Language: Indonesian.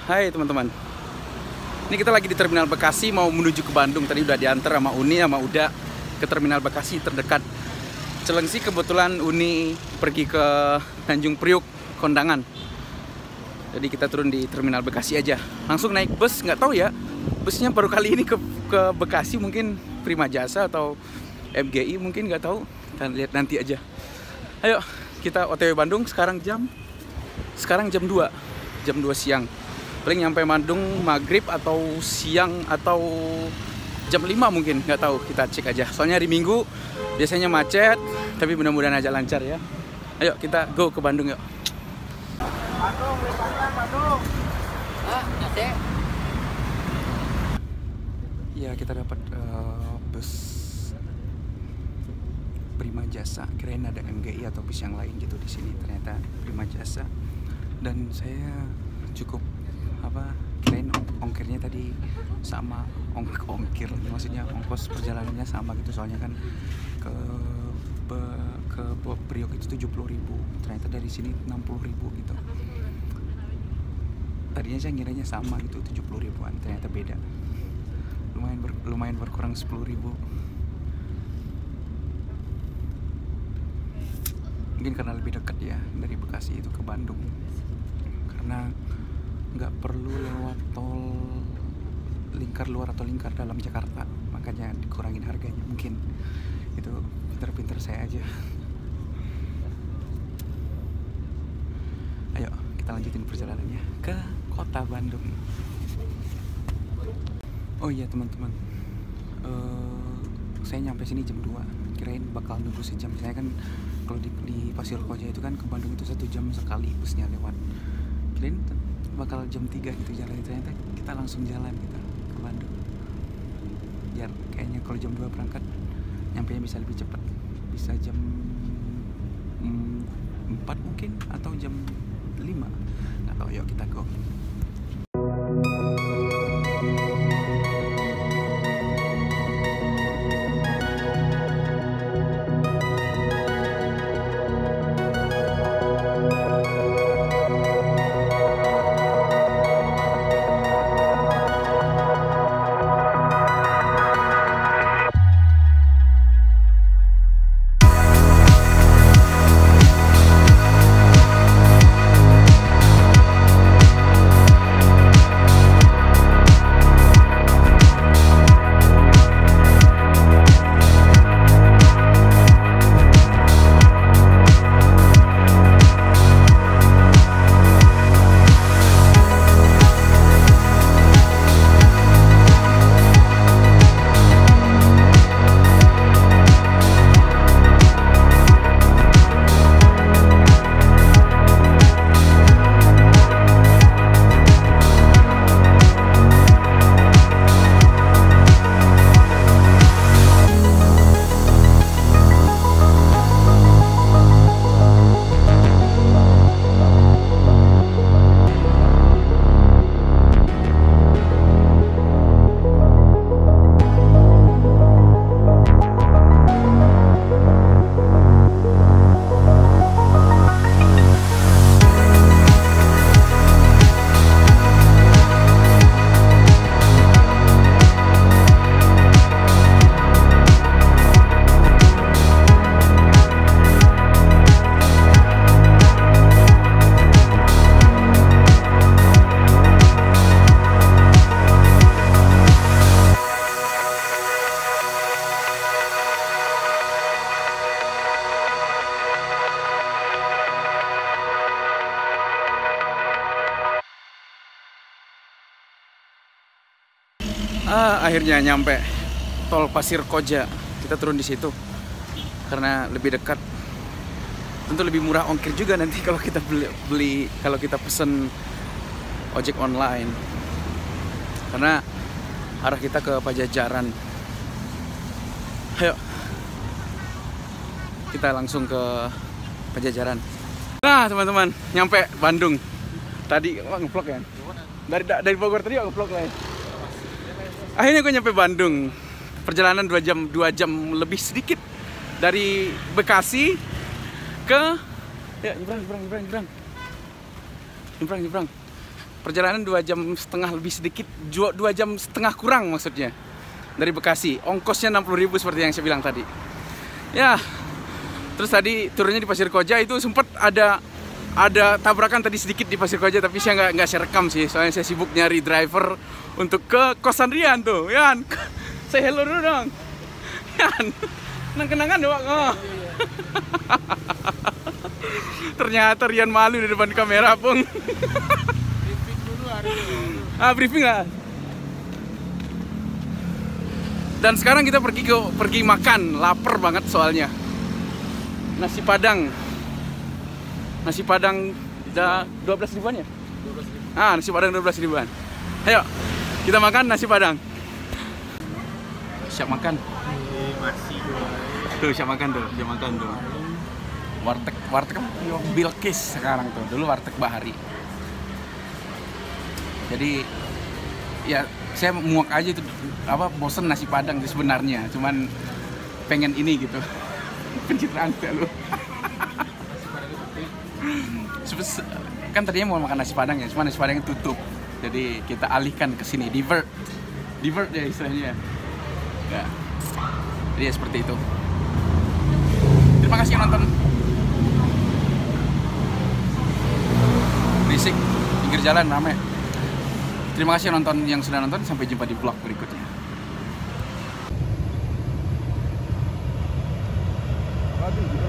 Hai teman-teman. Ini kita lagi di Terminal Bekasi mau menuju ke Bandung. Tadi udah diantar sama Uni sama Uda ke Terminal Bekasi terdekat. Celengsi kebetulan Uni pergi ke Tanjung Priuk kondangan. Jadi kita turun di Terminal Bekasi aja. Langsung naik bus, nggak tahu ya. Busnya baru kali ini ke Bekasi, mungkin Prima Jasa atau MGI mungkin, nggak tahu. Kita lihat nanti aja. Ayo kita OTW Bandung sekarang jam 2 siang. Paling nyampe Bandung maghrib atau siang atau jam 5 mungkin, nggak tahu, kita cek aja. Soalnya hari Minggu biasanya macet, tapi mudah-mudahan aja lancar ya. Ayo kita go ke Bandung yuk. Bandung. Ya kita dapat bus Prima Jasa. Kirain ada MGI atau bus yang lain gitu di sini. Ternyata Prima Jasa. Dan saya cukup kirain ongkirnya tadi sama ongkir, maksudnya ongkos perjalanannya sama gitu, soalnya kan ke Priok itu 70.000, ternyata dari sini 60.000 gitu. Tadinya saya ngiranya sama gitu, 70.000-an, ternyata beda, lumayan berkurang 10.000. Mungkin karena lebih dekat ya dari Bekasi itu ke Bandung, karena nggak perlu lewat tol lingkar luar atau lingkar dalam Jakarta, makanya dikurangin harganya. Mungkin itu pinter-pinter saya aja. Ayo kita lanjutin perjalanannya ke kota Bandung. Oh iya teman-teman, saya nyampe sini jam 2, kirain bakal nunggu sejam. Saya kan kalau di Pasir Koja itu kan ke Bandung itu 1 jam sekali busnya lewat, kirain bakal jam 3 gitu jalan, ternyata kita langsung jalan gitu ke Bandung. Biar kayaknya kalau jam 2 berangkat nyampenya bisa lebih cepat, bisa jam 4 mungkin atau jam 5, nggak tahu. Yuk kita go. Akhirnya nyampe tol Pasir Koja. Kita turun di situ karena lebih dekat. Tentu lebih murah ongkir juga nanti kalau kita beli kalau kita pesen ojek online. Karena arah kita ke Pajajaran. Ayo kita langsung ke Pajajaran. Nah teman-teman, nyampe Bandung. Tadi nge-vlog ya? Dari Bogor tadi nge-vlog lah ya? Akhirnya gue nyampe Bandung. Perjalanan 2 jam lebih sedikit dari Bekasi ke nyebrang. Perjalanan 2,5 jam lebih sedikit, 2,5 jam kurang maksudnya dari Bekasi. Ongkosnya 60.000 seperti yang saya bilang tadi. Ya, terus tadi turunnya di Pasir Koja itu sempat ada tabrakan tadi sedikit di Pasir Koja, tapi saya nggak saya rekam sih, soalnya saya sibuk nyari driver untuk ke kosan Rian tuh. Yan, saya hello dulu dong. Yan, kenang-kenangan doang. Oh. Ternyata Rian malu di depan kamera, Pung. Briefing lah. Dan sekarang kita pergi makan, lapar banget soalnya. Nasi Padang udah 12 ribuan ya? 12 ribu. Nasi Padang 12 ribuan. Ayo, kita makan nasi Padang. Siap makan. Masih. Tuh, siap makan tuh. Warteg Bilkis sekarang tuh. Dulu warteg Bahari. Jadi ya saya muak aja itu, bosen nasi Padang sih sebenarnya, cuman pengen ini gitu. Pencitraan lu. Kan tadinya mau makan nasi Padang ya, cuma nasi Padang tutup. Jadi kita alihkan ke sini, divert ya istilahnya. Ya. Jadi ya seperti itu. Terima kasih yang nonton. Berisik, pinggir jalan rame. Terima kasih yang sudah nonton. Sampai jumpa di vlog berikutnya. Waduh, gitu